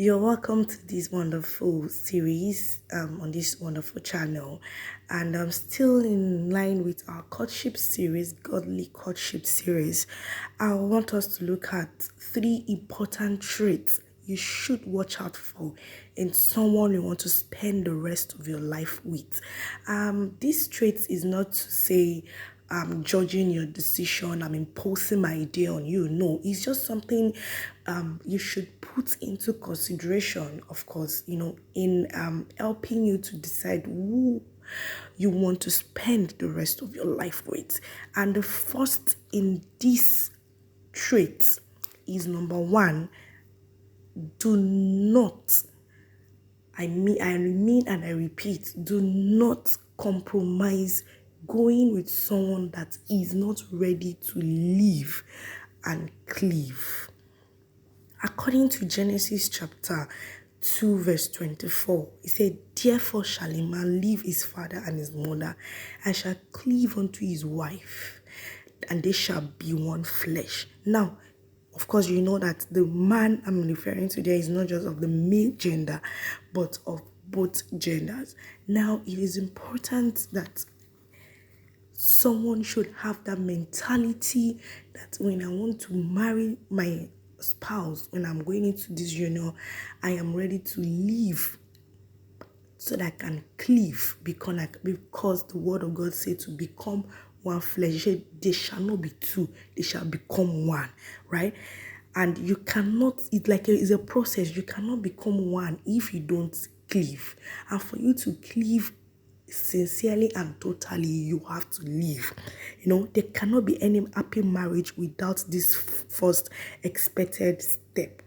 You're welcome to this wonderful series on this wonderful channel, and I'm still in line with our courtship series, godly courtship series. I want us to look at 3 important traits you should watch out for in someone you want to spend the rest of your life with. This trait is not to say I'm judging your decision, I'm imposing my idea on you. No, it's just something you should put into consideration, of course, in helping you to decide who you want to spend the rest of your life with. And the first in this trait is number one: do not, I mean and I repeat, do not compromise going with someone that is not ready to live and cleave. According to Genesis chapter 2 verse 24, it said, "Therefore shall a man leave his father and his mother, and shall cleave unto his wife, and they shall be one flesh." Now, of course, you know that the man I'm referring to there is not just of the male gender, but of both genders. Now, it is important that someone should have that mentality that when I want to marry my spouse, when I'm going into this union, I am ready to leave so that I can cleave, because the word of God said to become one flesh. They shall not be two, they shall become one, right? And you cannot, it's a process. You cannot become one if you don't cleave. And for you to cleave sincerely and totally, you have to leave. There cannot be any happy marriage without this first expected step.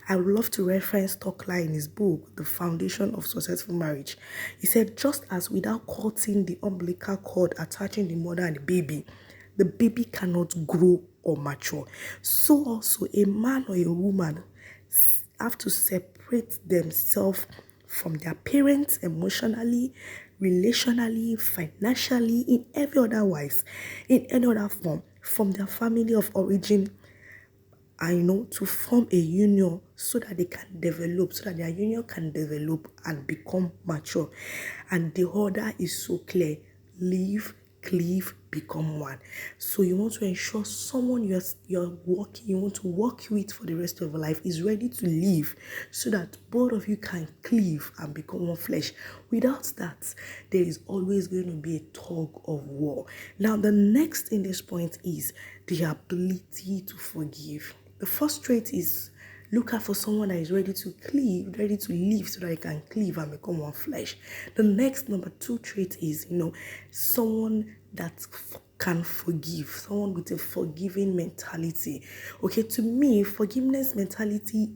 I would love to reference Stockler in his book, The Foundation of Successful Marriage. He said, just as without cutting the umbilical cord attaching the mother and the baby cannot grow or mature. So also a man or a woman have to separate themselves from their parents emotionally, relationally, financially, in every other wise, in any other form, from their family of origin, to form a union so that they can develop, so that their union can develop and become mature. And the order is so clear: live, cleave, become one. So you want to ensure someone you want to work with for the rest of your life is ready to live, so that both of you can cleave and become one flesh. Without that, there is always going to be a tug of war. Now, the next in this point is the ability to forgive. The first trait is look out for someone that is ready to cleave, ready to live so that they can cleave and become one flesh. The next, number 2 trait is, someone that can forgive, someone with a forgiving mentality. Okay, to me, forgiveness mentality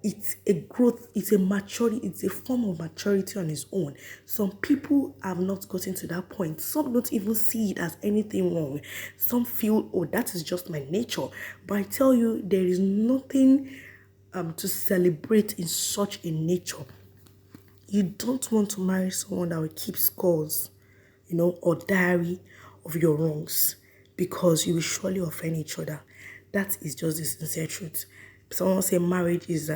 it's a growth, it's a maturity, it's a form of maturity on its own. Some people have not gotten to that point. Some don't even see it as anything wrong. Some feel, oh, that is just my nature. But I tell you, there is nothing to celebrate in such a nature. You don't want to marry someone that will keep scores, or diary of your wrongs, because you will surely offend each other. That is just the sincere truth. Someone say marriage is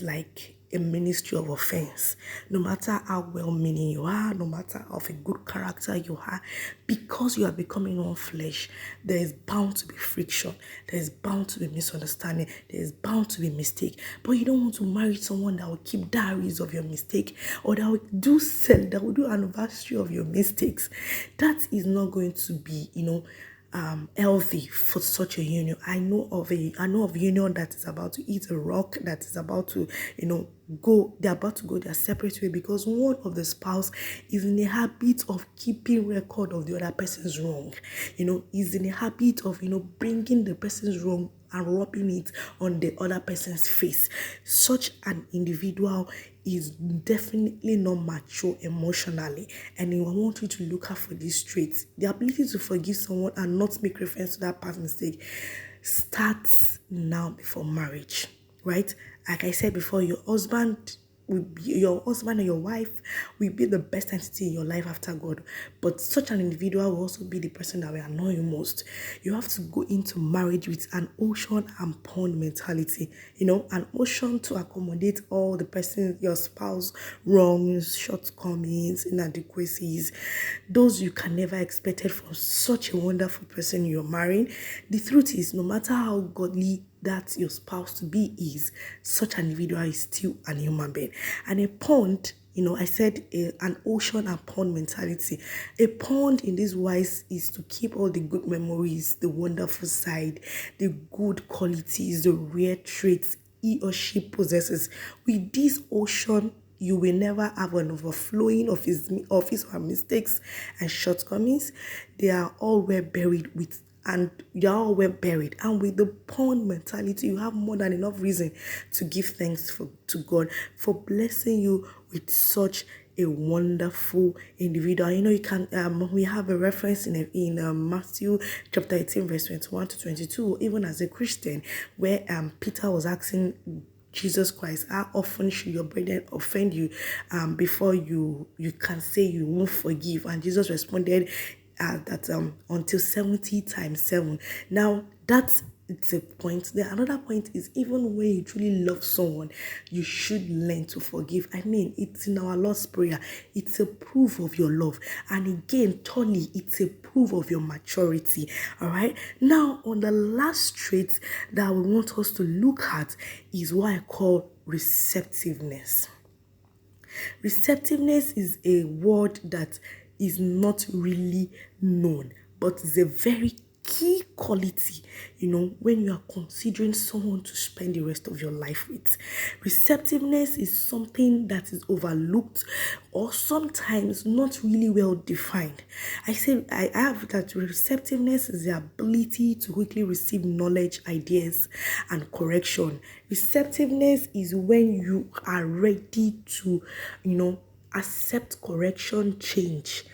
like a ministry of offense. No matter how well-meaning you are, no matter of a good character you are, because you are becoming one flesh, there is bound to be friction. There is bound to be misunderstanding. There is bound to be mistake. But you don't want to marry someone that will keep diaries of your mistake, or that will do anniversary of your mistakes. That is not going to be, healthy for such a union. I know of a union that is about to eat a rock, that is about to, they're about to go their separate way, because one of the spouse is in the habit of keeping record of the other person's wrong. Is in the habit of, bringing the person's wrong and rubbing it on the other person's face. Such an individual is definitely not mature emotionally, and I want you to look out for these traits. The ability to forgive someone and not make reference to that past mistake starts now before marriage, right? Like I said before, your husband will be your husband or your wife will be the best entity in your life after God. But such an individual will also be the person that will annoy you most. You have to go into marriage with an ocean and pond mentality. An ocean to accommodate all the person, your spouse, wrongs, shortcomings, inadequacies, those you can never expect from such a wonderful person you're marrying. The truth is, no matter how godly that your spouse to be is, such an individual is still an human being. And a pond, I said an ocean and pond mentality. A pond in this wise is to keep all the good memories, the wonderful side, the good qualities, the rare traits he or she possesses. With this ocean, you will never have an overflowing of his or her mistakes and shortcomings. They are all well buried with, and you're all well buried. And with the pond mentality, you have more than enough reason to give thanks to God for blessing you with such a wonderful individual. You can we have a reference in Matthew chapter 18 verse 21 to 22, even as a Christian, where Peter was asking Jesus Christ, how often should your brethren offend you before you can say you won't forgive? And Jesus responded that until 70 times 7. Now that's it's a point. Then another point is, even when you truly love someone, you should learn to forgive. I mean, it's in our Lord's Prayer. It's a proof of your love. And again, Tony, it's a proof of your maturity. All right. Now, on the last trait that we want us to look at is what I call receptiveness. Receptiveness is a word that is not really known, but is a very key quality, when you are considering someone to spend the rest of your life with. Receptiveness is something that is overlooked or sometimes not really well defined. I have that receptiveness is the ability to quickly receive knowledge, ideas, and correction. Receptiveness is when you are ready to, accept correction, change.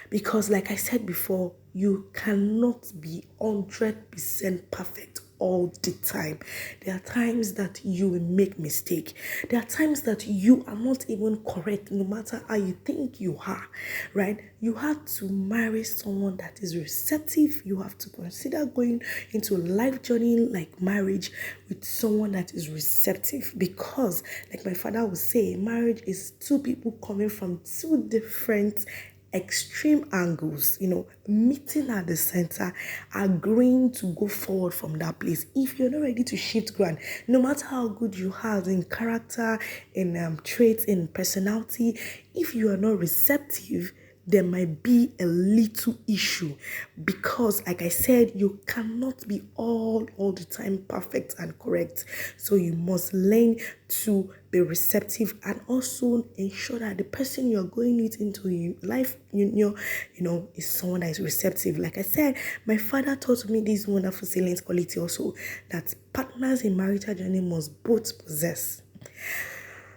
Because like I said before, you cannot be 100% perfect all the time. There are times that you will make mistake. There are times that you are not even correct, no matter how you think you are, right? You have to marry someone that is receptive. You have to consider going into a life journey like marriage with someone that is receptive, because like my father would say, marriage is two people coming from two different extreme angles, meeting at the center, agreeing to go forward from that place. If you're not ready to shift ground, no matter how good you have in character, in traits, in personality, if you are not receptive, there might be a little issue, because like I said, you cannot be all the time perfect and correct. So you must learn to be receptive and also ensure that the person you're going into your life is someone that is receptive. Like I said, my father taught me this wonderful salient quality also, that partners in marital journey must both possess.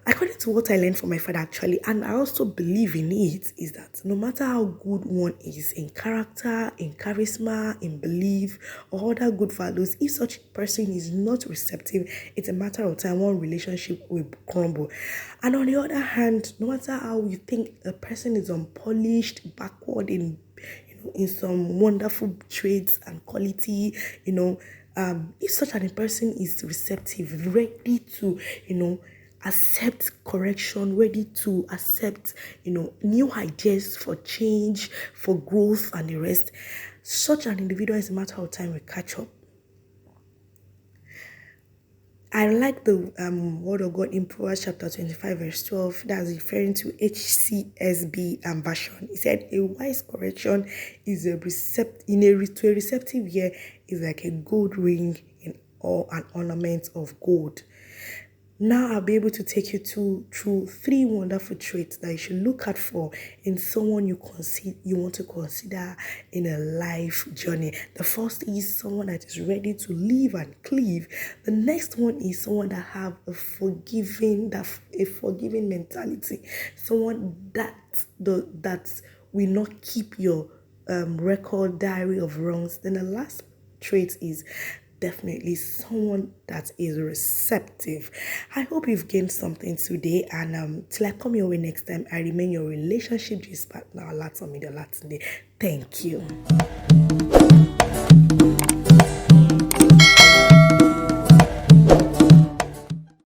According to what I learned from my father actually, and I also believe in it, is that no matter how good one is in character, in charisma, in belief, or other good values, if such person is not receptive, it's a matter of time one relationship will crumble. And on the other hand, no matter how you think a person is unpolished, backward in some wonderful traits and quality, if such a person is receptive, ready to, accept correction, ready to accept, new ideas for change, for growth and the rest, such an individual, is a matter of time, will catch up. I like the word of God in Proverbs chapter 25 verse 12, that's referring to HCSB version. It said, a wise correction is to a receptive ear is like a gold ring or an ornament of gold. Now I'll be able to take you through 3 wonderful traits that you should look out for in someone you want to consider in a life journey. The first is someone that is ready to live and cleave. The next one is someone that have a forgiving mentality. Someone that will not keep your record diary of wrongs. Then the last trait is definitely someone that is receptive. I hope you've gained something today, and till I come your way next time, I remain your relationship gist partner, Olatomide Olatunde. Thank you.